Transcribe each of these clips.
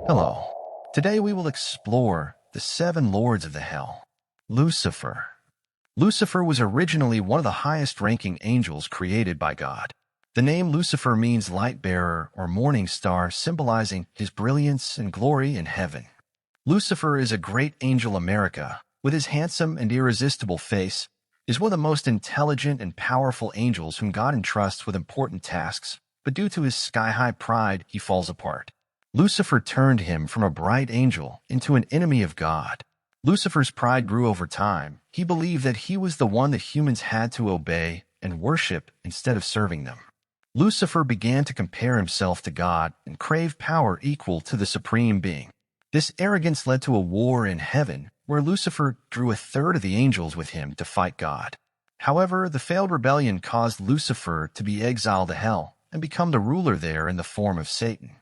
Hello. Today we will explore the seven lords of the hell. Lucifer. Lucifer was originally one of the highest-ranking angels created by God. The name Lucifer means light-bearer or morning star, symbolizing his brilliance and glory in heaven. Lucifer is a great angel America. With his handsome and irresistible face, is one of the most intelligent and powerful angels whom God entrusts with important tasks, but due to his sky-high pride, he falls apart. Lucifer turned him from a bright angel into an enemy of God. Lucifer's pride grew over time. He believed that he was the one that humans had to obey and worship instead of serving them. Lucifer began to compare himself to God and crave power equal to the supreme being. This arrogance led to a war in heaven, where Lucifer drew a third of the angels with him to fight God. However, the failed rebellion caused Lucifer to be exiled to hell and become the ruler there in the form of Satan.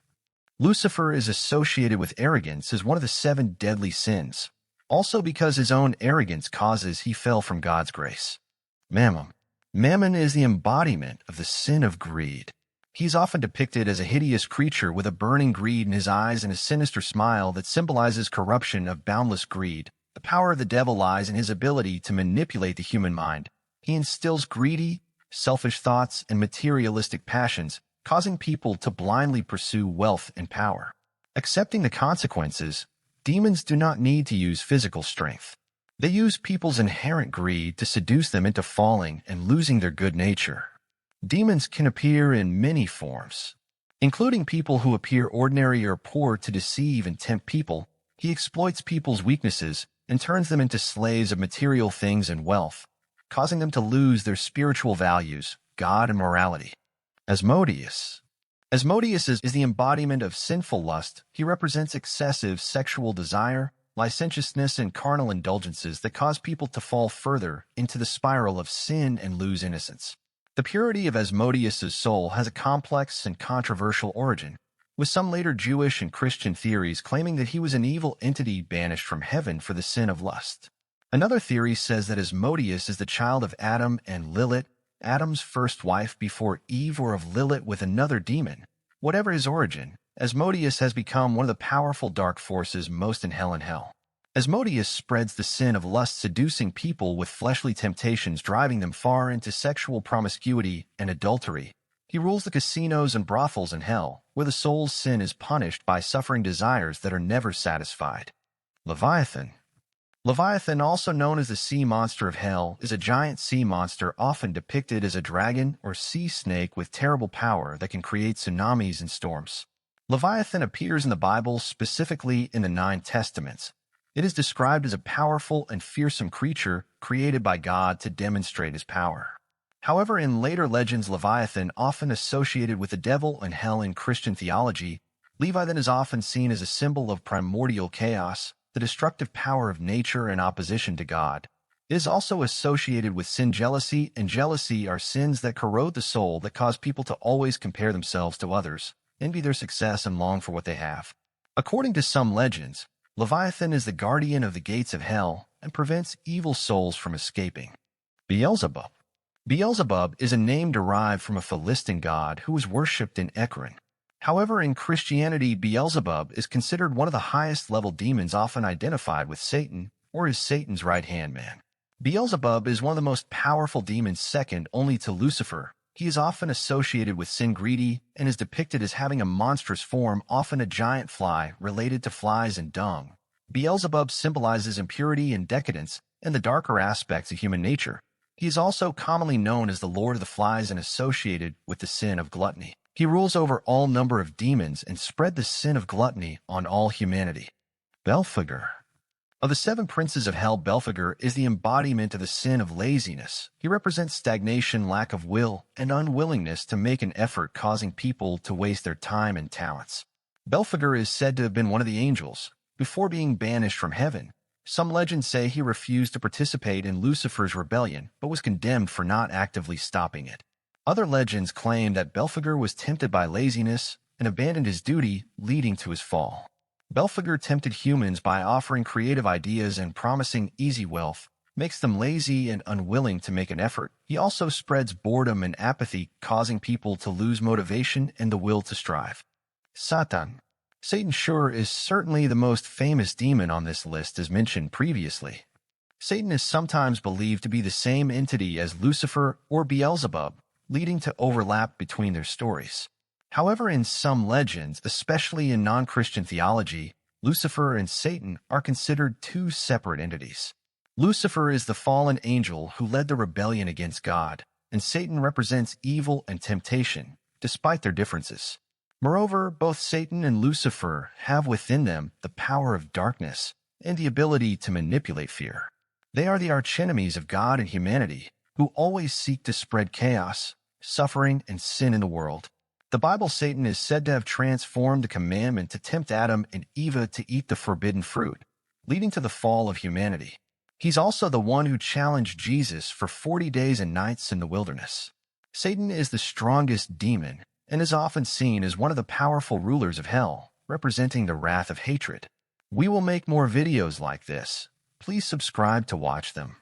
Lucifer is associated with arrogance as one of the seven deadly sins, also because his own arrogance causes he fell from God's grace. Mammon. Mammon is the embodiment of the sin of greed. He's often depicted as a hideous creature with a burning greed in his eyes and a sinister smile that symbolizes corruption of boundless greed. The power of the devil lies in his ability to manipulate the human mind. He instills greedy, selfish thoughts and materialistic passions, causing people to blindly pursue wealth and power. Accepting the consequences, demons do not need to use physical strength. They use people's inherent greed to seduce them into falling and losing their good nature. Demons can appear in many forms, including people who appear ordinary or poor to deceive and tempt people. He exploits people's weaknesses and turns them into slaves of material things and wealth, causing them to lose their spiritual values, God and morality. Asmodeus. Asmodeus is the embodiment of sinful lust. He represents excessive sexual desire, licentiousness, and carnal indulgences that cause people to fall further into the spiral of sin and lose innocence. The purity of Asmodeus's soul has a complex and controversial origin, with some later Jewish and Christian theories claiming that he was an evil entity banished from heaven for the sin of lust. Another theory says that Asmodeus is the child of Adam and Lilith, Adam's first wife before Eve, or of Lilith with another demon. Whatever his origin, Asmodeus has become one of the powerful dark forces most in hell. Asmodeus spreads the sin of lust, seducing people with fleshly temptations, driving them far into sexual promiscuity and adultery. He rules the casinos and brothels in hell, where the soul's sin is punished by suffering desires that are never satisfied. Leviathan. Leviathan, also known as the sea monster of hell, is a giant sea monster often depicted as a dragon or sea snake with terrible power that can create tsunamis and storms. Leviathan appears in the Bible, specifically in the 9 Testaments. It is described as a powerful and fearsome creature created by God to demonstrate his power. However, in later legends, Leviathan, often associated with the devil and hell in Christian theology, Leviathan is often seen as a symbol of primordial chaos, the destructive power of nature in opposition to God. It is also associated with sin. Jealousy and jealousy are sins that corrode the soul, that cause people to always compare themselves to others, envy their success, and long for what they have. According to some legends, Leviathan is the guardian of the gates of hell and prevents evil souls from escaping. Beelzebub. Beelzebub is a name derived from a Philistine god who was worshipped in Ekron. However, in Christianity, Beelzebub is considered one of the highest-level demons, often identified with Satan, or as Satan's right-hand man. Beelzebub is one of the most powerful demons, second only to Lucifer. He is often associated with sin, greedy, and is depicted as having a monstrous form, often a giant fly related to flies and dung. Beelzebub symbolizes impurity and decadence and the darker aspects of human nature. He is also commonly known as the Lord of the Flies and associated with the sin of gluttony. He rules over all number of demons and spread the sin of gluttony on all humanity. Belphegor. Of the 7 princes of hell, Belphegor is the embodiment of the sin of laziness. He represents stagnation, lack of will, and unwillingness to make an effort, causing people to waste their time and talents. Belphegor is said to have been one of the angels. Before being banished from heaven, some legends say he refused to participate in Lucifer's rebellion, but was condemned for not actively stopping it. Other legends claim that Belphegor was tempted by laziness and abandoned his duty, leading to his fall. Belphegor tempted humans by offering creative ideas and promising easy wealth, makes them lazy and unwilling to make an effort. He also spreads boredom and apathy, causing people to lose motivation and the will to strive. Satan. Satan sure is certainly the most famous demon on this list as mentioned previously. Satan is sometimes believed to be the same entity as Lucifer or Beelzebub, leading to overlap between their stories. However, in some legends, especially in non-Christian theology, Lucifer and Satan are considered two separate entities. Lucifer is the fallen angel who led the rebellion against God, and Satan represents evil and temptation, despite their differences. Moreover, both Satan and Lucifer have within them the power of darkness and the ability to manipulate fear. They are the archenemies of God and humanity, who always seek to spread chaos, suffering, and sin in the world. The Bible Satan is said to have transformed the commandment to tempt Adam and Eve to eat the forbidden fruit, leading to the fall of humanity. He's also the one who challenged Jesus for 40 days and nights in the wilderness. Satan is the strongest demon and is often seen as one of the powerful rulers of hell, representing the wrath of hatred. We will make more videos like this. Please subscribe to watch them.